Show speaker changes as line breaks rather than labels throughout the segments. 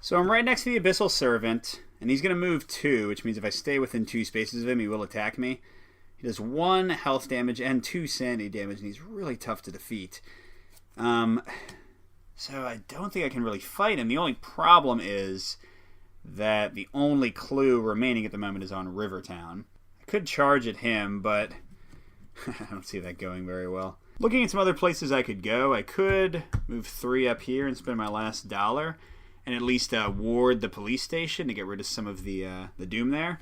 So I'm right next to the Abyssal Servant, and he's going to move 2, which means if I stay within 2 spaces of him, he will attack me. He does 1 health damage and 2 sanity damage, and he's really tough to defeat. So I don't think I can really fight him. The only problem is that the only clue remaining at the moment is on Rivertown. I could charge at him, but I don't see that going very well. Looking at some other places I could go, I could move 3 up here and spend my last dollar and at least ward the police station to get rid of some of the doom there.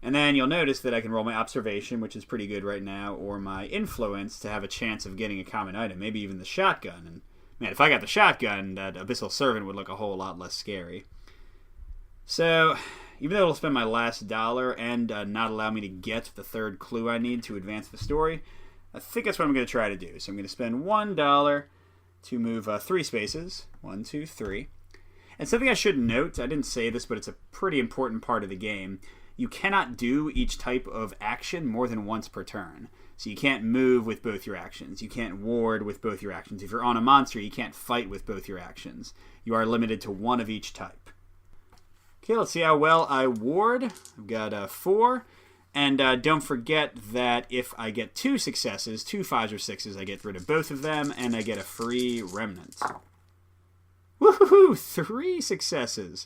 And then you'll notice that I can roll my observation, which is pretty good right now, or my influence to have a chance of getting a common item, maybe even the shotgun. And man, if I got the shotgun, that Abyssal Servant would look a whole lot less scary. So, even though it'll spend my last dollar and not allow me to get the 3rd clue I need to advance the story, I think that's what I'm going to try to do. So I'm going to spend $1 to move 3 spaces. 1, 2, 3. And something I should note, I didn't say this, but it's a pretty important part of the game. You cannot do each type of action more than once per turn. So you can't move with both your actions. You can't ward with both your actions. If you're on a monster, you can't fight with both your actions. You are limited to 1 of each type. Okay, let's see how well I ward. I've got 4. And don't forget that if I get 2 successes, 2 5s or 6s, I get rid of both of them, and I get a free remnant. Woohoo! 3 successes.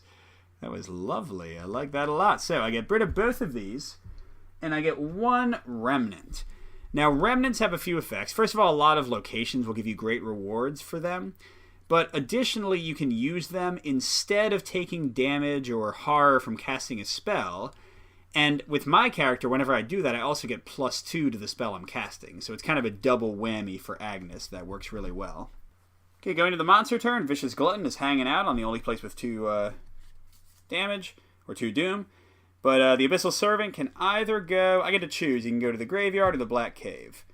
That was lovely. I like that a lot. So I get rid of both of these, and I get 1 remnant. Now, remnants have a few effects. First of all, a lot of locations will give you great rewards for them. But additionally, you can use them instead of taking damage or horror from casting a spell. And with my character, whenever I do that, I also get +2 to the spell I'm casting. So it's kind of a double whammy for Agnes that works really well. Okay, going to the monster turn, Vicious Glutton is hanging out on the only place with 2 damage, or 2 doom. But the Abyssal Servant can either go, I get to choose, he can go to the graveyard or the Black Cave.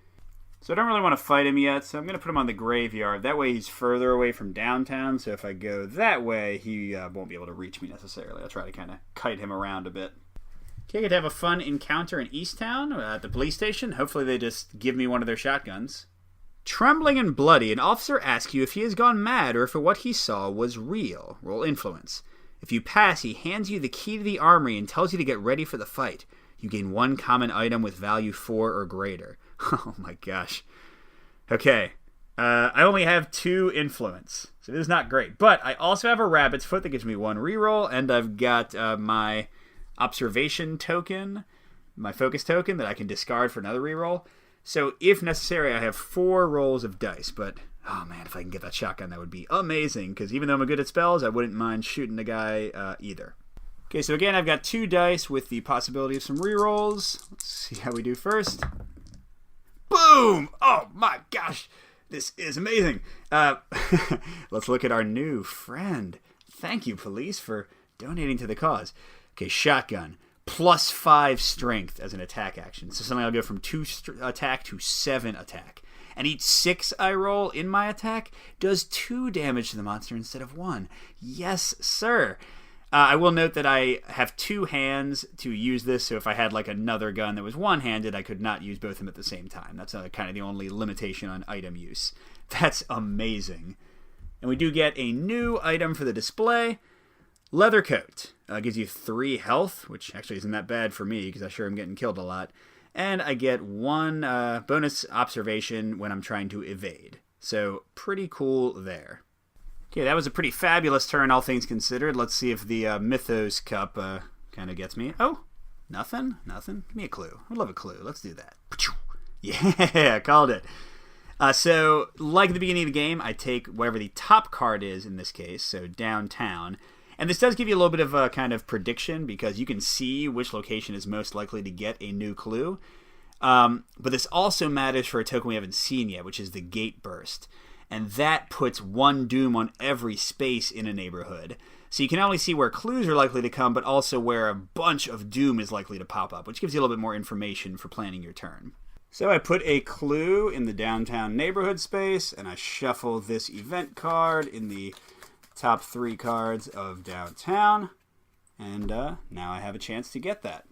So I don't really want to fight him yet, so I'm going to put him on the graveyard. That way he's further away from downtown, so if I go that way, he won't be able to reach me necessarily. I'll try to kind of kite him around a bit. Okay, I get to have a fun encounter in Easttown at the police station. Hopefully they just give me one of their shotguns. Trembling and bloody, an officer asks you if he has gone mad or if what he saw was real. Roll influence. If you pass, he hands you the key to the armory and tells you to get ready for the fight. You gain 1 common item with value 4 or greater. Oh my gosh. Okay. I only have 2 influence, so this is not great. But I also have a rabbit's foot that gives me 1 reroll, and I've got my observation token, my focus token that I can discard for another reroll. So if necessary, I have 4 rolls of dice, but oh man, if I can get that shotgun, that would be amazing, because even though I'm good at spells, I wouldn't mind shooting the guy either. Okay, so again, I've got 2 dice with the possibility of some rerolls. Let's see how we do first. Boom! Oh my gosh, this is amazing. Let's look at our new friend. Thank you, police, for donating to the cause. Okay, shotgun. +5 strength as an attack action. So suddenly I'll go from 2 attack to 7 attack. And each 6 I roll in my attack does 2 damage to the monster instead of 1. Yes, sir. I will note that I have 2 hands to use this, so if I had like another gun that was one-handed, I could not use both of them at the same time. That's kind of the only limitation on item use. That's amazing. And we do get a new item for the display. Leather coat. Gives you 3 health, which actually isn't that bad for me because I sure am getting killed a lot. And I get 1 bonus observation when I'm trying to evade. So pretty cool there. Okay, that was a pretty fabulous turn, all things considered. Let's see if the Mythos Cup kind of gets me. Oh, nothing? Nothing? Give me a clue. I'd love a clue. Let's do that. Yeah, called it. So, like at the beginning of the game, I take whatever the top card is in this case, so downtown. And this does give you a little bit of a kind of prediction because you can see which location is most likely to get a new clue. But this also matters for a token we haven't seen yet, which is the Gate Burst. And that puts 1 doom on every space in a neighborhood. So you can not only see where clues are likely to come, but also where a bunch of doom is likely to pop up, which gives you a little bit more information for planning your turn. So I put a clue in the downtown neighborhood space, and I shuffle this event card in the top 3 cards of downtown. And now I have a chance to get that.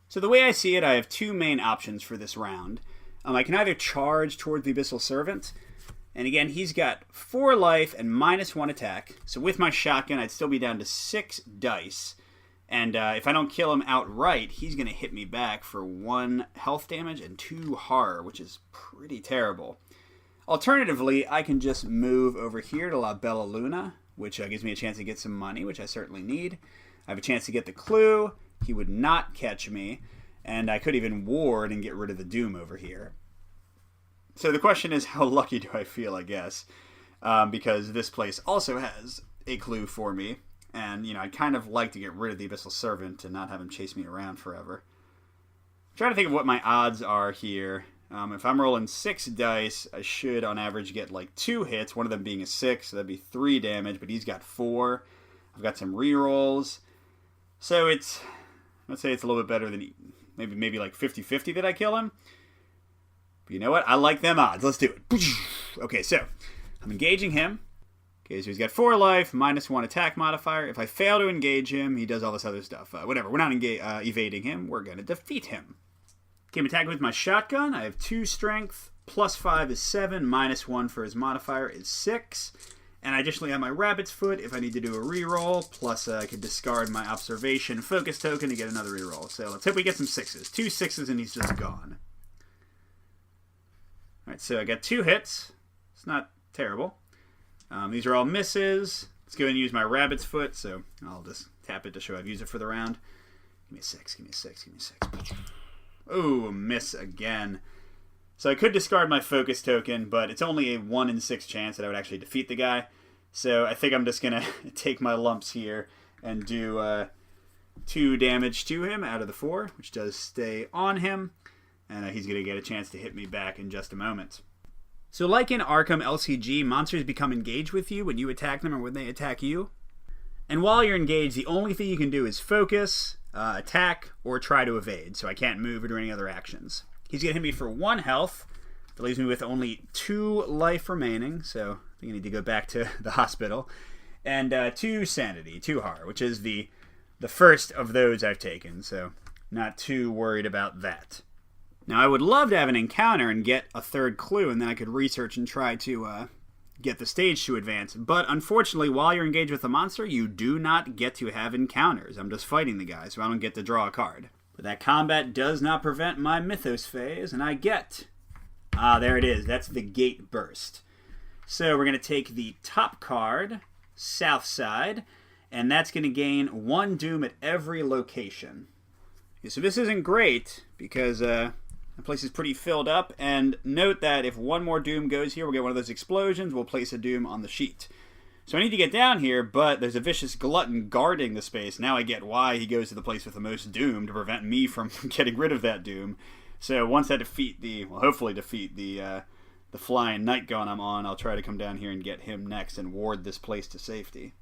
So the way I see it, I have 2 main options for this round. I can either charge toward the Abyssal Servant, And again, he's got 4 life and -1 attack. So with my shotgun, I'd still be down to 6 dice. And if I don't kill him outright, he's going to hit me back for 1 health damage and 2 horror, which is pretty terrible. Alternatively, I can just move over here to La Bella Luna, which gives me a chance to get some money, which I certainly need. I have a chance to get the clue. He would not catch me. And I could even ward and get rid of the doom over here. So the question is, how lucky do I feel, I guess? Because this place also has a clue for me. And, you know, I'd kind of like to get rid of the Abyssal Servant and not have him chase me around forever. I'm trying to think of what my odds are here. If I'm rolling 6 dice, I should, on average, get like 2 hits. One of them being a 6, so that'd be 3 damage. But he's got 4. I've got some rerolls. So it's, let's say it's a little bit better than maybe like 50-50 that I kill him. But you know what? I like them odds. Let's do it. Okay, so I'm engaging him. Okay, so he's got 4 life, -1 attack modifier. If I fail to engage him, he does all this other stuff. Whatever, we're not evading him. We're going to defeat him. Okay, I'm attacking with my shotgun. I have 2 strength. +5 is 7. -1 for his modifier is 6. And I additionally have my rabbit's foot if I need to do a reroll. Plus, I could discard my observation focus token to get another reroll. So let's hope we get some 6s. 2 6s and he's just gone. Alright, so I got 2 hits. It's not terrible. These are all misses. Let's go ahead and use my rabbit's foot. So I'll just tap it to show I've used it for the round. Give me a 6, give me a 6, give me a 6. Oh, miss again. So I could discard my focus token, but it's only a 1 in 6 chance that I would actually defeat the guy. So I think I'm just going to take my lumps here and do 2 damage to him out of the 4, which does stay on him. And he's going to get a chance to hit me back in just a moment. So like in Arkham LCG, monsters become engaged with you when you attack them or when they attack you. And while you're engaged, the only thing you can do is focus, attack, or try to evade. So I can't move or do any other actions. He's going to hit me for 1 health. That leaves me with only 2 life remaining. So I think I need to go back to the hospital. And 2 sanity, 2 horror, which is the first of those I've taken. So not too worried about that. Now, I would love to have an encounter and get a 3rd clue, and then I could research and try to get the stage to advance. But unfortunately, while you're engaged with a monster, you do not get to have encounters. I'm just fighting the guy, so I don't get to draw a card. But that combat does not prevent my mythos phase, and I get... there it is. That's the gate burst. So we're going to take the top card, south side, and that's going to gain 1 doom at every location. Okay, so this isn't great, because... the place is pretty filled up, and note that if 1 more doom goes here, we'll get one of those explosions, we'll place a doom on the sheet. So I need to get down here, but there's a vicious glutton guarding the space. Now I get why he goes to the place with the most doom, to prevent me from getting rid of that doom. So once I hopefully defeat the flying night gun I'm on, I'll try to come down here and get him next and ward this place to safety.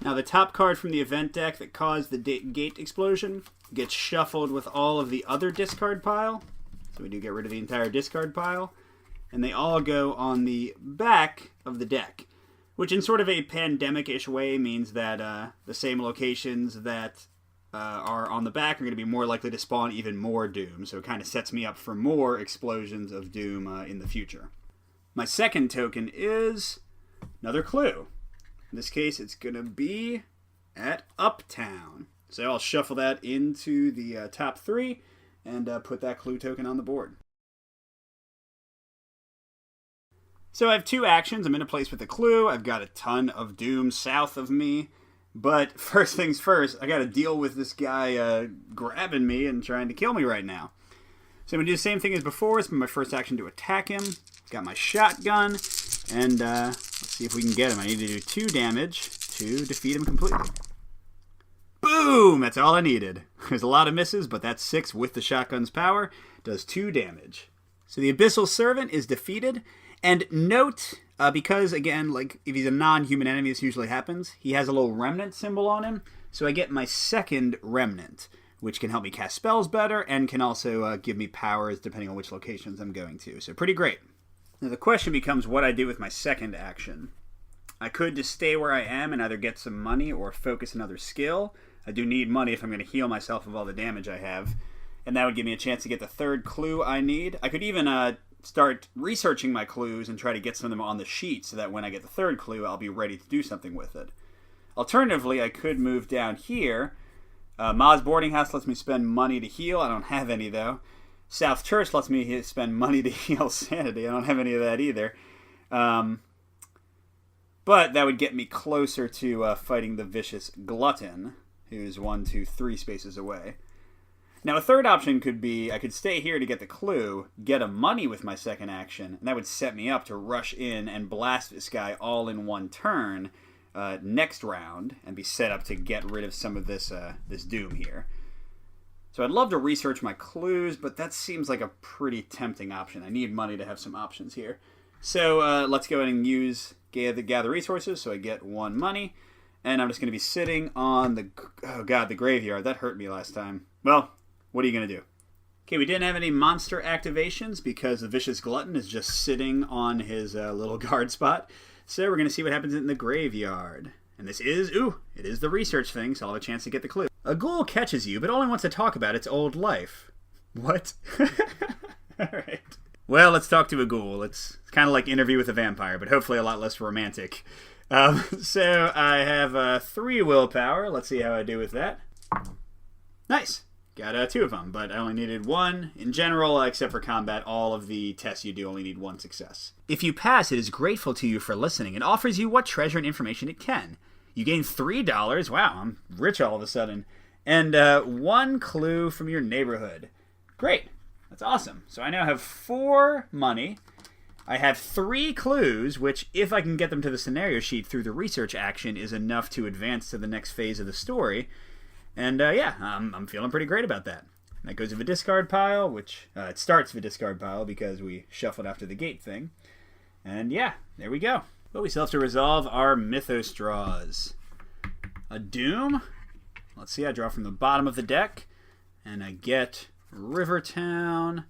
Now the top card from the event deck that caused the gate explosion gets shuffled with all of the other discard pile. So we do get rid of the entire discard pile. And they all go on the back of the deck. Which in sort of a pandemic-ish way means that the same locations that are on the back are going to be more likely to spawn even more doom. So it kind of sets me up for more explosions of doom in the future. My second token is another clue. In this case, it's going to be at Uptown. So I'll shuffle that into the top 3. And put that clue token on the board. So I have 2 actions. I'm in a place with a clue. I've got a ton of doom south of me. But first things first, I got to deal with this guy grabbing me and trying to kill me right now. So I'm going to do the same thing as before. It's been my first action to attack him. Got my shotgun. And let's see if we can get him. I need to do 2 damage to defeat him completely. Boom! That's all I needed. There's a lot of misses, but that's 6 with the shotgun's power. Does 2 damage. So the Abyssal Servant is defeated. And note, because, again, like if he's a non-human enemy, this usually happens, he has a little remnant symbol on him. So I get my 2nd remnant, which can help me cast spells better and can also give me powers depending on which locations I'm going to. So pretty great. Now the question becomes what I do with my 2nd action. I could just stay where I am and either get some money or focus another skill. I do need money if I'm going to heal myself of all the damage I have. And that would give me a chance to get the 3rd clue I need. I could even start researching my clues and try to get some of them on the sheet so that when I get the third clue, I'll be ready to do something with it. Alternatively, I could move down here. Ma's boarding house lets me spend money to heal. I don't have any, though. South Church lets me spend money to heal sanity. I don't have any of that either. But that would get me closer to fighting the vicious glutton, who's 1, 2, 3 spaces away. Now, a third option could be I could stay here to get the clue, get a money with my second action, and that would set me up to rush in and blast this guy all in one turn next round and be set up to get rid of some of this doom here. So I'd love to research my clues, but that seems like a pretty tempting option. I need money to have some options here. So let's go ahead and gather resources so I get 1 money. And I'm just going to be sitting on the graveyard. That hurt me last time. Well, what are you going to do? Okay, we didn't have any monster activations because the Vicious Glutton is just sitting on his little guard spot. So we're going to see what happens in the graveyard. And this is, it is the research thing, so I'll have a chance to get the clue. A ghoul catches you, but only wants to talk about its old life. What? Alright. Well, let's talk to a ghoul. It's kind of like Interview with a Vampire, but hopefully a lot less romantic. So I have 3 willpower. Let's see how I do with that. Nice. Got 2 of them, but I only needed 1. In general, except for combat, all of the tests you do only need 1 success. If you pass, it is grateful to you for listening and offers you what treasure and information it can. You gain $3. Wow, I'm rich all of a sudden. And 1 clue from your neighborhood. Great. That's awesome. So I now have 4 money. I have 3 clues, which, if I can get them to the scenario sheet through the research action, is enough to advance to the next phase of the story. And yeah, I'm feeling pretty great about that. That goes to the discard pile, which it starts the discard pile because we shuffled after the gate thing. And yeah, there we go. But we still have to resolve our mythos draws. A doom. Let's see, I draw from the bottom of the deck. And I get Rivertown,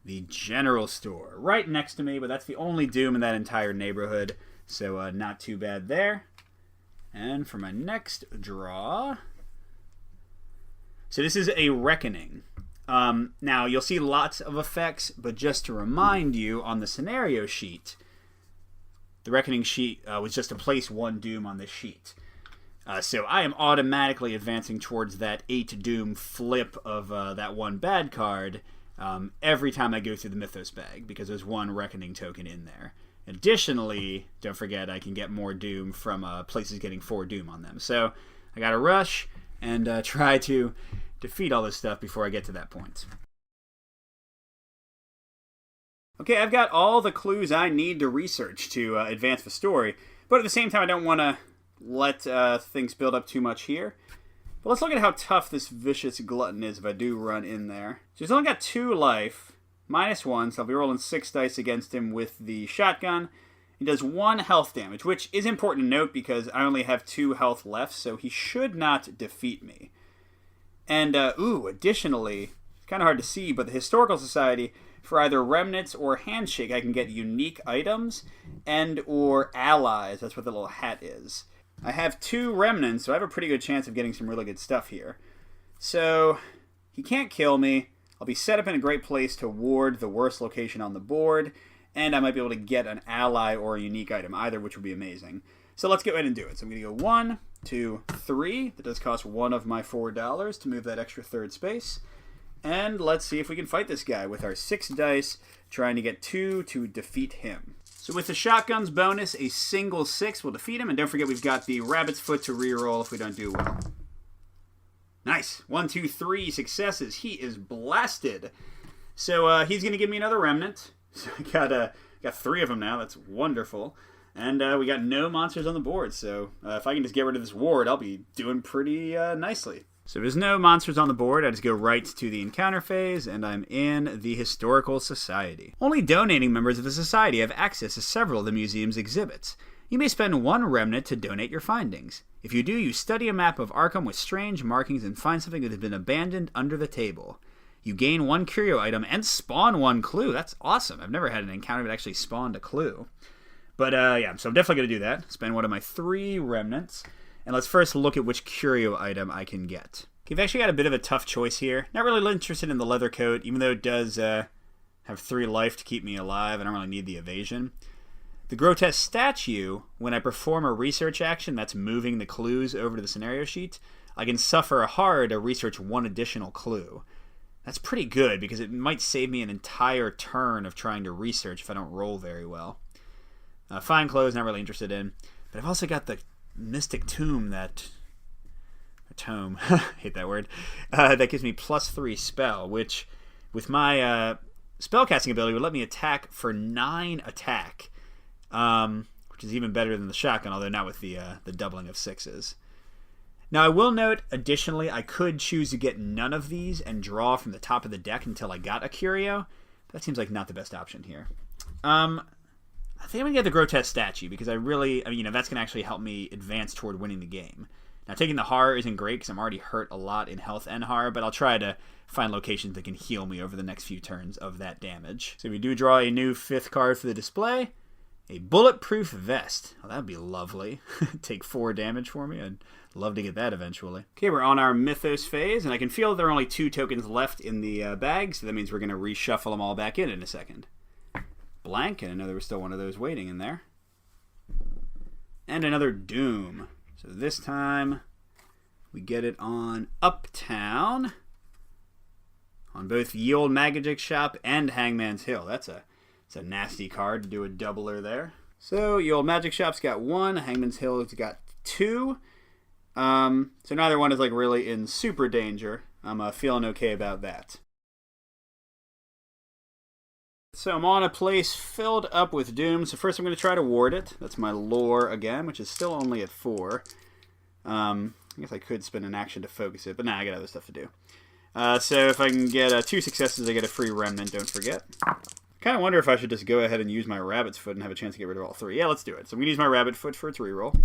the general store, right next to me, but that's the only doom in that entire neighborhood. So not too bad there. And for my next draw... So this is a Reckoning. Now, you'll see lots of effects, but just to remind you, on the scenario sheet, the Reckoning sheet was just to place 1 doom on this sheet. So I am automatically advancing towards that 8 doom flip of that 1 bad card every time I go through the Mythos bag, because there's 1 Reckoning token in there. Additionally, don't forget I can get more doom from places getting 4 doom on them. So I gotta rush and try to defeat all this stuff before I get to that point. Okay, I've got all the clues I need to research to advance the story, but at the same time I don't want to let things build up too much here. But let's look at how tough this Vicious Glutton is if I do run in there. So he's only got 2 life, -1, so I'll be rolling 6 dice against him with the shotgun. He does 1 health damage, which is important to note because I only have 2 health left, so he should not defeat me. And, additionally, it's kind of hard to see, but the Historical Society, for either remnants or handshake, I can get unique items and or allies. That's what the little hat is. I have 2 remnants, so I have a pretty good chance of getting some really good stuff here. So, he can't kill me. I'll be set up in a great place to ward the worst location on the board, and I might be able to get an ally or a unique item, either which would be amazing. So let's go ahead and do it. So I'm going to go 1, 2, 3. That does cost 1 of my $4 to move that extra 3rd space. And let's see if we can fight this guy with our 6 dice, trying to get 2 to defeat him. So with the shotgun's bonus, a single 6 will defeat him. And don't forget we've got the rabbit's foot to reroll if we don't do well. Nice. 1, 2, 3 successes. He is blasted. So he's going to give me another remnant. So I got 3 of them now. That's wonderful. And we got no monsters on the board. So if I can just get rid of this ward, I'll be doing pretty nicely. So there's no monsters on the board. I just go right to the encounter phase, and I'm in the Historical Society. Only donating members of the Society have access to several of the museum's exhibits. You may spend 1 remnant to donate your findings. If you do, you study a map of Arkham with strange markings and find something that has been abandoned under the table. You gain 1 curio item and spawn 1 clue. That's awesome. I've never had an encounter that actually spawned a clue. But yeah, so I'm definitely going to do that. Spend 1 of my 3 remnants. And let's first look at which curio item I can get. Okay, I've actually got a bit of a tough choice here. Not really interested in the leather coat, even though it does have 3 life to keep me alive. I don't really need the evasion. The grotesque statue, when I perform a research action that's moving the clues over to the scenario sheet, I can suffer a horror to research 1 additional clue. That's pretty good because it might save me an entire turn of trying to research if I don't roll very well. Fine clothes, not really interested in. But I've also got the mystic tome that... Tome. Hate that word. That gives me +3 spell, which with my spellcasting ability would let me attack for 9 attack. Which is even better than the shotgun, although not with the doubling of 6s. Now, I will note, additionally, I could choose to get none of these and draw from the top of the deck until I got a curio. But that seems like not the best option here. I think I'm going to get the grotesque statue because that's going to actually help me advance toward winning the game. Now, taking the horror isn't great because I'm already hurt a lot in health and horror, but I'll try to find locations that can heal me over the next few turns of that damage. So we do draw a new 5th card for the display. A bulletproof vest. Oh, that would be lovely. Take 4 damage for me. I'd love to get that eventually. Okay, we're on our mythos phase, and I can feel there are only 2 tokens left in the bag, so that means we're going to reshuffle them all back in a second. Blank, and I know there was still one of those waiting in there. And another Doom. So this time, we get it on Uptown. On both Ye Olde Magic Shop and Hangman's Hill. It's a nasty card to do a doubler there. So, Ye Olde Magic Shop's got 1. Hangman's Hill's got 2. So neither one is like really in super danger. I'm feeling okay about that. So I'm on a place filled up with doom. So first I'm going to try to ward it. That's my lore again, which is still only at 4. I guess I could spend an action to focus it, but nah, I got other stuff to do. So if I can get 2 successes, I get a free remnant, don't forget. Kind of wonder if I should just go ahead and use my rabbit's foot and have a chance to get rid of all 3. Yeah, let's do it. So I'm going to use my rabbit foot for its reroll.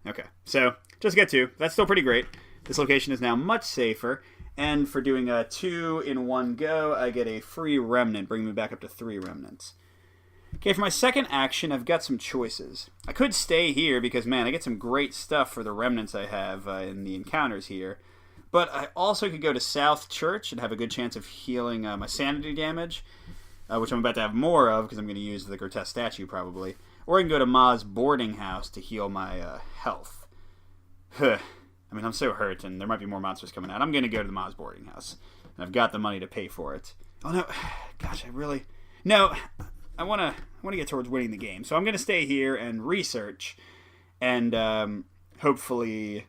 Okay. So just get 2. That's still pretty great. This location is now much safer. And for doing 2 in one go, I get a free remnant, bringing me back up to 3 remnants. Okay, for my second action, I've got some choices. I could stay here because, man, I get some great stuff for the remnants I have in the encounters here. But I also could go to South Church and have a good chance of healing my sanity damage, which I'm about to have more of because I'm going to use the grotesque statue probably. Or I can go to Ma's boarding house to heal my health. I mean, I'm so hurt, and there might be more monsters coming out. I'm going to go to the Ma's boarding house, and I've got the money to pay for it. Oh, no. Gosh, No, I want to get towards winning the game. So I'm going to stay here and research, and hopefully...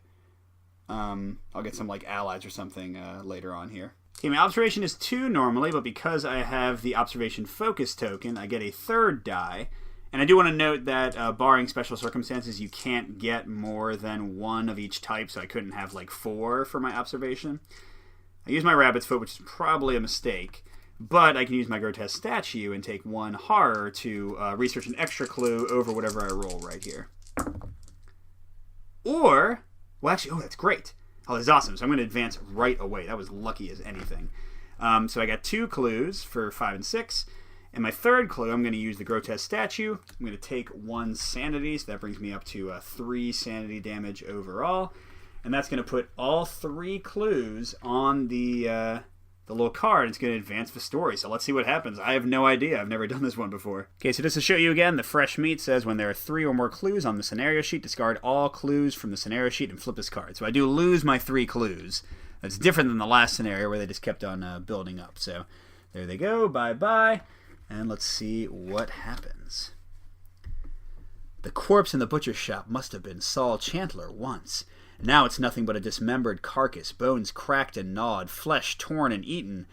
I'll get some allies or something later on here. Okay, my observation is 2 normally, but because I have the observation focus token, I get a 3rd die. And I do want to note that barring special circumstances, you can't get more than 1 of each type, so I couldn't have 4 for my observation. I use my rabbit's foot, which is probably a mistake, but I can use my grotesque statue and take 1 horror to research an extra clue over whatever I roll right here. Or... Well, actually, oh, that's great. Oh, that's awesome. So I'm going to advance right away. That was lucky as anything. So I got 2 clues for 5 and 6. And my 3rd clue, I'm going to use the grotesque statue. I'm going to take 1 sanity, so that brings me up to 3 sanity damage overall. And that's going to put all 3 clues on the little card. It's going to advance the story. So let's see what happens. I have no idea. I've never done this one before. Okay, so just to show you again, the fresh meat says when there are 3 or more clues on the scenario sheet, discard all clues from the scenario sheet and flip this card. So I do lose my 3 clues. That's different than the last scenario where they just kept on building up. So there they go. Bye-bye. And let's see what happens. The corpse in the butcher's shop must have been Saul Chandler once. Now it's nothing but a dismembered carcass, bones cracked and gnawed, flesh torn and eaten.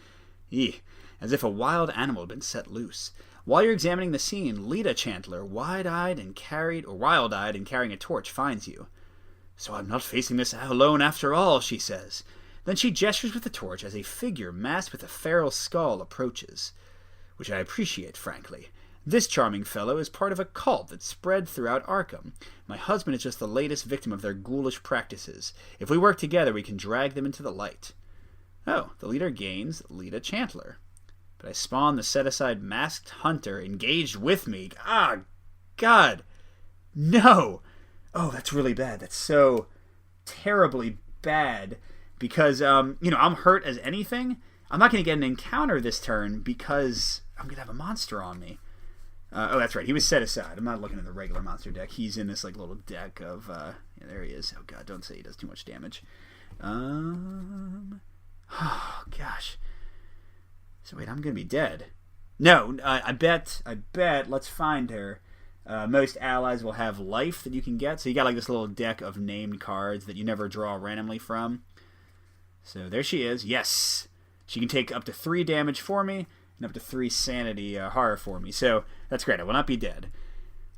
Eeh, as if a wild animal had been set loose. While you're examining the scene, Lita Chandler, wild-eyed and carrying a torch, finds you. So I'm not facing this alone after all, she says. Then she gestures with the torch as a figure masked with a feral skull approaches. Which I appreciate, frankly. This charming fellow is part of a cult that's spread throughout Arkham. My husband is just the latest victim of their ghoulish practices. If we work together, we can drag them into the light. Oh, the leader gains Lita Chandler. But I spawn the set-aside masked hunter engaged with me. Ah, God. No. Oh, that's really bad. That's so terribly bad. Because, I'm hurt as anything. I'm not going to get an encounter this turn because I'm going to have a monster on me. Oh, that's right. He was set aside. I'm not looking at the regular monster deck. He's in this like little deck of... yeah, there he is. Oh, God, don't say he does too much damage. Oh, gosh. So, wait, I'm going to be dead. No, I bet, let's find her. Most allies will have life that you can get. So you got like this little deck of named cards that you never draw randomly from. So there she is. Yes. She can take up to 3 damage for me and up to 3 sanity horror for me. So that's great. I will not be dead.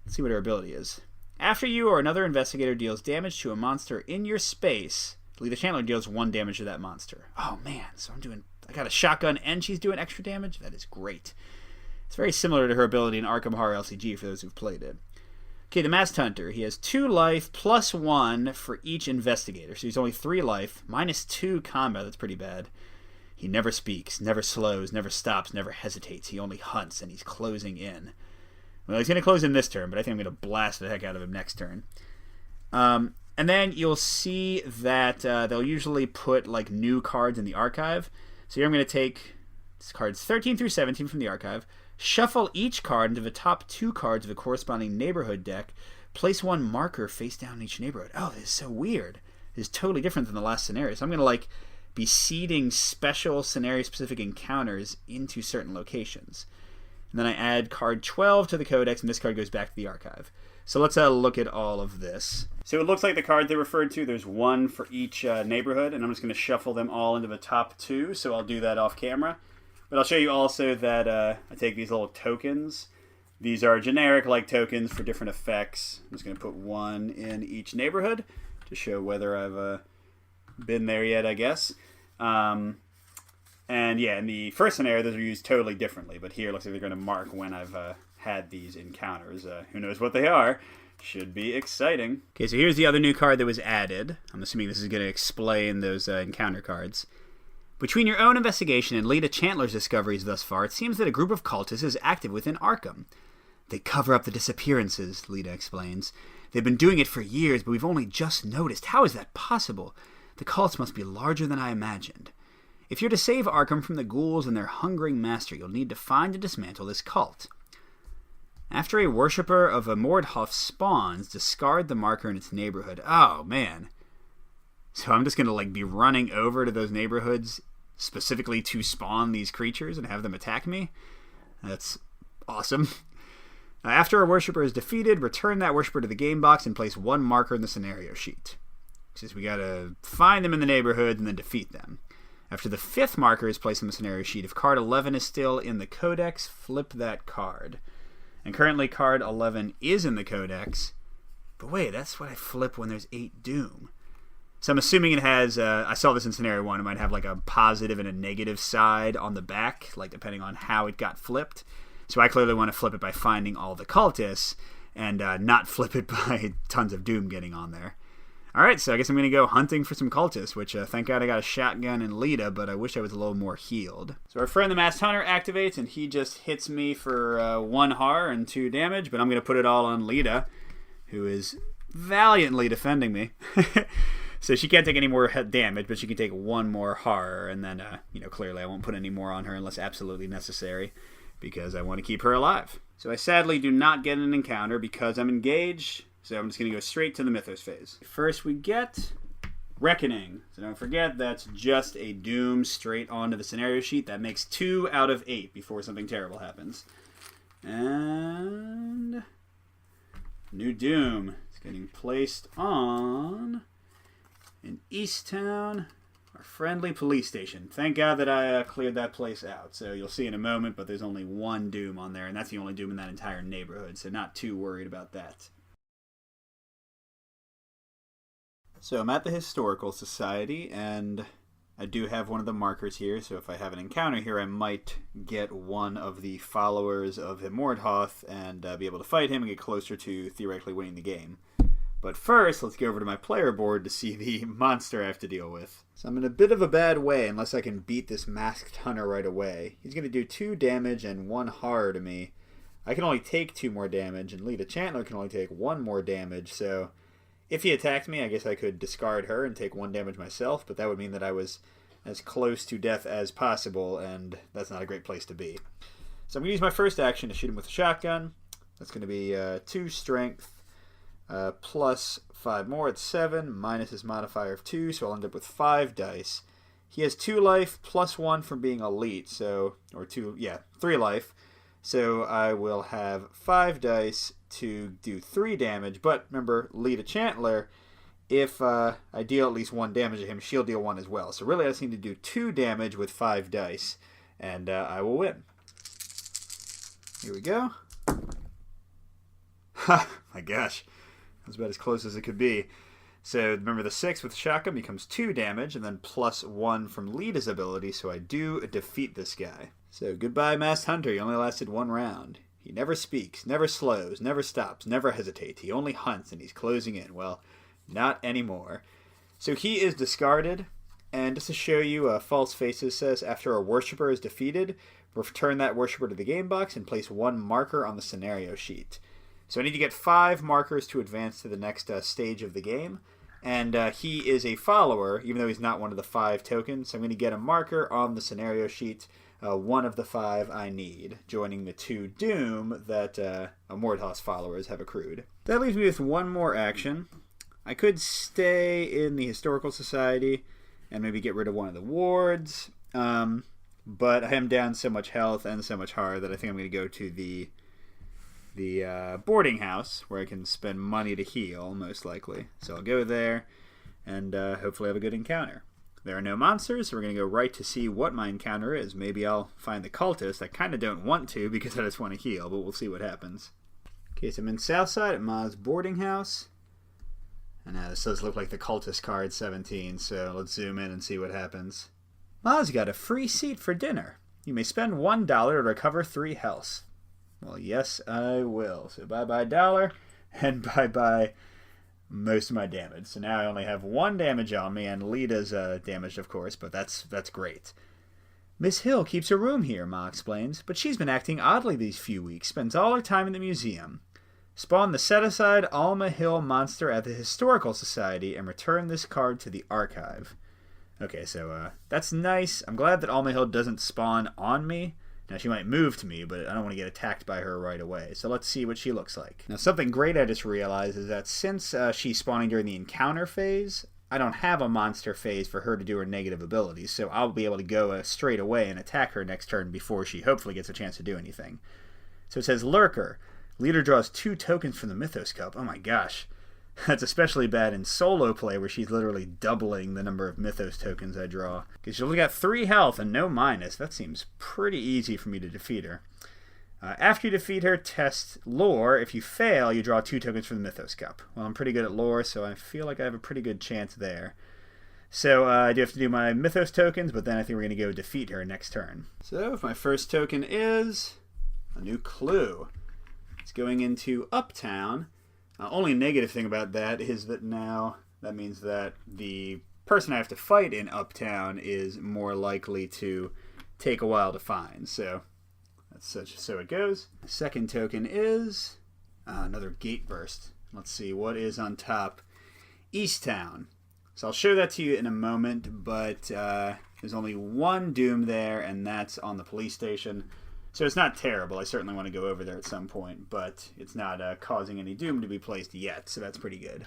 Let's see what her ability is. After you or another investigator deals damage to a monster in your space, the Chandler deals 1 damage to that monster. Oh, man. So I got a shotgun and she's doing extra damage? That is great. It's very similar to her ability in Arkham Horror LCG for those who've played it. Okay, the Masked Hunter. He has 2 life plus 1 for each investigator. So he's only 3 life, minus 2 combat. That's pretty bad. He never speaks, never slows, never stops, never hesitates. He only hunts, and he's closing in. Well, he's going to close in this turn, but I think I'm going to blast the heck out of him next turn. And then you'll see that they'll usually put like new cards in the archive. So here I'm going to take cards 13 through 17 from the archive, shuffle each card into the top 2 cards of the corresponding neighborhood deck, place 1 marker face down in each neighborhood. Oh, this is so weird. This is totally different than the last scenario. So I'm going to like be seeding special scenario-specific encounters into certain locations. And then I add card 12 to the codex, and this card goes back to the archive. So let's look at all of this. So it looks like the cards they referred to, there's 1 for each neighborhood, and I'm just going to shuffle them all into the top 2, so I'll do that off camera. But I'll show you also that I take these little tokens. These are generic-like tokens for different effects. I'm just going to put 1 in each neighborhood to show whether I've been there yet, I guess. And yeah, in the first scenario, those are used totally differently. But here, it looks like they're going to mark when I've had these encounters. Who knows what they are? Should be exciting. Okay, so here's the other new card that was added. I'm assuming this is going to explain those encounter cards. Between your own investigation and Lita Chandler's discoveries thus far, it seems that a group of cultists is active within Arkham. They cover up the disappearances, Lita explains. They've been doing it for years, but we've only just noticed. How is that possible? The cults must be larger than I imagined. If you're to save Arkham from the ghouls and their hungering master, you'll need to find and dismantle this cult. After a worshipper of Umordhoth spawns, discard the marker in its neighborhood. Oh, man. So I'm just going to like be running over to those neighborhoods specifically to spawn these creatures and have them attack me. That's awesome. After a worshiper is defeated, return that worshiper to the game box and place 1 marker in the scenario sheet. Since we got to find them in the neighborhood and then defeat them. After the 5th marker is placed on the scenario sheet, if card 11 is still in the codex, flip that card. And currently card 11 is in the codex. But wait, that's what I flip when there's 8 doom. So I'm assuming it has, I saw this in scenario 1, it might have like a positive and a negative side on the back, like depending on how it got flipped. So I clearly want to flip it by finding all the cultists and not flip it by tons of doom getting on there. Alright, so I guess I'm going to go hunting for some cultists, which thank God I got a shotgun and Lita, but I wish I was a little more healed. So our friend the Masked Hunter activates, and he just hits me for 1 horror and 2 damage, but I'm going to put it all on Lita, who is valiantly defending me. So she can't take any more damage, but she can take 1 more horror, and then, clearly I won't put any more on her unless absolutely necessary, because I want to keep her alive. So I sadly do not get an encounter because I'm engaged, so I'm just going to go straight to the mythos phase. First we get Reckoning. So don't forget, that's just a doom straight onto the scenario sheet. That makes 2 out of 8 before something terrible happens. And new doom is getting placed on in Easttown, our friendly police station. Thank God that I cleared that place out. So you'll see in a moment, but there's only 1 doom on there, and that's the only doom in that entire neighborhood, so not too worried about that. So I'm at the Historical Society, and I do have one of the markers here, so if I have an encounter here, I might get one of the followers of Umordhoth and be able to fight him and get closer to theoretically winning the game. But first, let's go over to my player board to see the monster I have to deal with. So I'm in a bit of a bad way unless I can beat this Masked Hunter right away. He's going to do 2 damage and 1 horror to me. I can only take 2 more damage, and Lita Chandler can only take 1 more damage, so if he attacked me, I guess I could discard her and take 1 damage myself, but that would mean that I was as close to death as possible, and that's not a great place to be. So I'm going to use my first action to shoot him with a shotgun. That's going to be 2 strength plus 5 more. It's 7 minus his modifier of 2, so I'll end up with 5 dice. He has 2 life plus 1 from being elite, so, or 3 life. So I will have 5 dice to do 3 damage, but remember, lead a Chantler. If I deal at least 1 damage to him, she'll deal 1 as well. So really I just need to do 2 damage with 5 dice, and I will win. Here we go. Ha! My gosh. That's about as close as it could be. So remember, the 6 with shotgun becomes 2 damage, and then plus 1 from Lita's ability, so I do defeat this guy. So goodbye, Masked Hunter. He only lasted 1 round. He never speaks, never slows, never stops, never hesitates. He only hunts, and he's closing in. Well, not anymore. So he is discarded, and just to show you, False Faces says, after a worshiper is defeated, return that worshiper to the game box and place 1 marker on the scenario sheet. So I need to get 5 markers to advance to the next stage of the game. And he is a follower, even though he's not one of the 5 tokens. So I'm going to get a marker on the scenario sheet, 1 of the 5 I need, joining the 2 doom that Umordhoth's followers have accrued. That leaves me with 1 more action. I could stay in the Historical Society and maybe get rid of 1 of the wards. But I am down so much health and so much heart that I think I'm going to go to the boarding house, where I can spend money to heal, most likely. So I'll go there and hopefully have a good encounter. There are no monsters, so we're going to go right to see what my encounter is. Maybe I'll find the cultist. I kind of don't want to because I just want to heal, but we'll see what happens. Okay, so I'm in Southside at Ma's boarding house. And now this does look like the cultist card 17, so let's zoom in and see what happens. Ma's got a free seat for dinner. You may spend $1 to recover 3 health. Well, yes, I will. So bye-bye $1, and bye-bye most of my damage. So now I only have 1 damage on me, and Lita's damaged, of course, but that's great. Miss Hill keeps a room here, Ma explains, but she's been acting oddly these few weeks, spends all her time in the museum. Spawn the set-aside Alma Hill monster at the Historical Society and return this card to the archive. Okay, so that's nice. I'm glad that Alma Hill doesn't spawn on me. Now, she might move to me, but I don't want to get attacked by her right away. So let's see what she looks like. Now, something great I just realized is that since she's spawning during the encounter phase, I don't have a monster phase for her to do her negative abilities. So I'll be able to go straight away and attack her next turn before she hopefully gets a chance to do anything. So it says Lurker. Leader draws 2 tokens from the Mythos Cup. Oh my gosh. That's especially bad in solo play, where she's literally doubling the number of Mythos tokens I draw. Because she's only got 3 health and no minus. That seems pretty easy for me to defeat her. After you defeat her, test lore. If you fail, you draw 2 tokens from the Mythos Cup. Well, I'm pretty good at lore, so I feel like I have a pretty good chance there. So I do have to do my Mythos tokens, but then I think we're going to go defeat her next turn. So if my first token is a new clue. It's going into Uptown. Only negative thing about that is that now that means that the person I have to fight in Uptown is more likely to take a while to find. So that's so it goes. The second token is another gate burst. Let's see what is on top. Easttown. So I'll show that to you in a moment, but there's only 1 doom there, and that's on the police station. So it's not terrible. I certainly want to go over there at some point, but it's not causing any doom to be placed yet, so that's pretty good.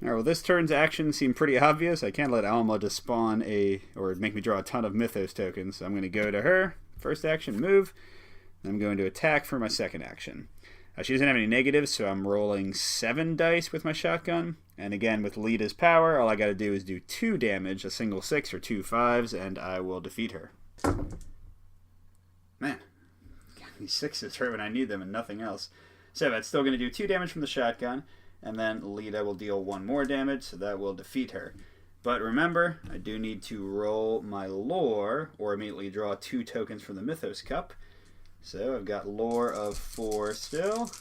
Alright, well, this turn's actions seem pretty obvious. I can't let Alma just spawn or make me draw a ton of Mythos tokens, so I'm going to go to her. First action, move. I'm going to attack for my second action. She doesn't have any negatives, so I'm rolling 7 dice with my shotgun. And again, with Lita's power, all I got to do is do 2 damage, a single 6 or 2 5s, and I will defeat her. Man, these 6s right when I need them and nothing else. So that's still going to do 2 damage from the shotgun, and then Lita will deal 1 more damage, so that will defeat her. But remember, I do need to roll my lore, or immediately draw 2 tokens from the Mythos Cup. So I've got lore of 4 still.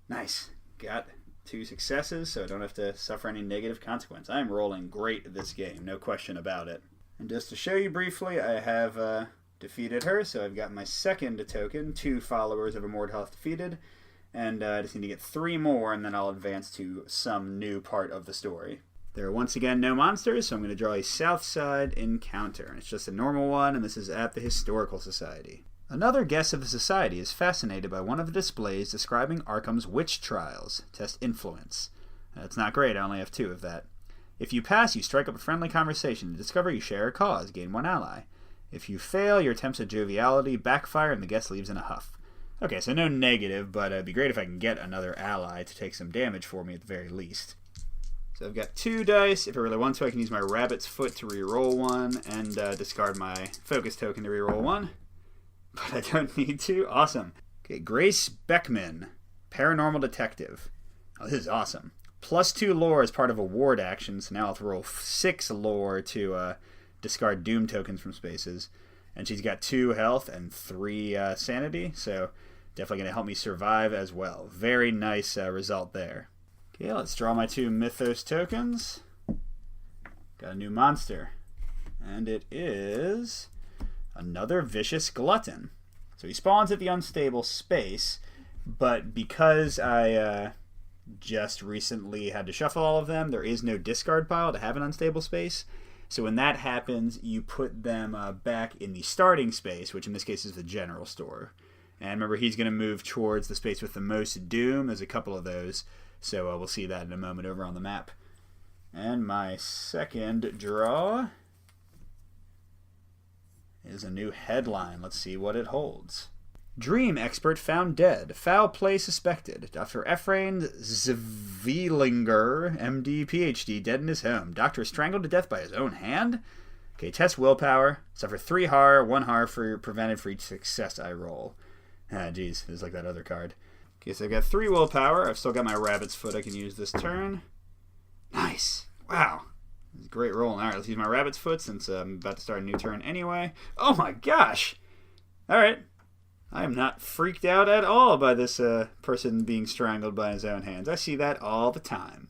Nice. Got 2 successes, so I don't have to suffer any negative consequence. I'm rolling great this game, no question about it. And just to show you briefly, I have defeated her, so I've got my second token, 2 followers of Umordhoth defeated, and I just need to get 3 more, and then I'll advance to some new part of the story. There are once again no monsters, so I'm going to draw a south side encounter. And it's just a normal one, and this is at the Historical Society. Another guest of the Society is fascinated by one of the displays describing Arkham's witch trials. Test influence. That's not great, I only have 2 of that. If you pass, you strike up a friendly conversation to discover you share a cause, gain 1 ally. If you fail, your attempts at joviality backfire and the guest leaves in a huff. Okay, so no negative, but it'd be great if I can get another ally to take some damage for me at the very least. So I've got 2 dice. If I really want to, I can use my rabbit's foot to reroll 1 and discard my focus token to reroll 1. But I don't need to. Awesome. Okay, Grace Beckman, Paranormal Detective. Oh, this is awesome. +2 lore as part of a ward action, so now I'll have to roll 6 lore to discard doom tokens from spaces. And she's got 2 health and 3 sanity, so definitely going to help me survive as well. Very nice result there. Okay, let's draw my 2 mythos tokens. Got a new monster. And it is another vicious glutton. So he spawns at the unstable space, but because I just recently had to shuffle all of them, there is no discard pile to have an unstable space. So when that happens, you put them back in the starting space, which in this case is the general store. And remember, he's going to move towards the space with the most doom. There's a couple of those, so we'll see that in a moment over on the map. And my second draw is a new headline. Let's see what it holds. Dream expert found dead. Foul play suspected. Dr. Ephraim Zvelinger, MD, PhD, dead in his home. Doctor is strangled to death by his own hand? Okay, test willpower. Suffer 3 har, 1 har for prevented for each success I roll. Ah, geez, it's like that other card. Okay, so I've got 3 willpower. I've still got my rabbit's foot I can use this turn. Nice. Wow. This is a great roll. All right, let's use my rabbit's foot since I'm about to start a new turn anyway. Oh my gosh. All right. I am not freaked out at all by this person being strangled by his own hands. I see that all the time.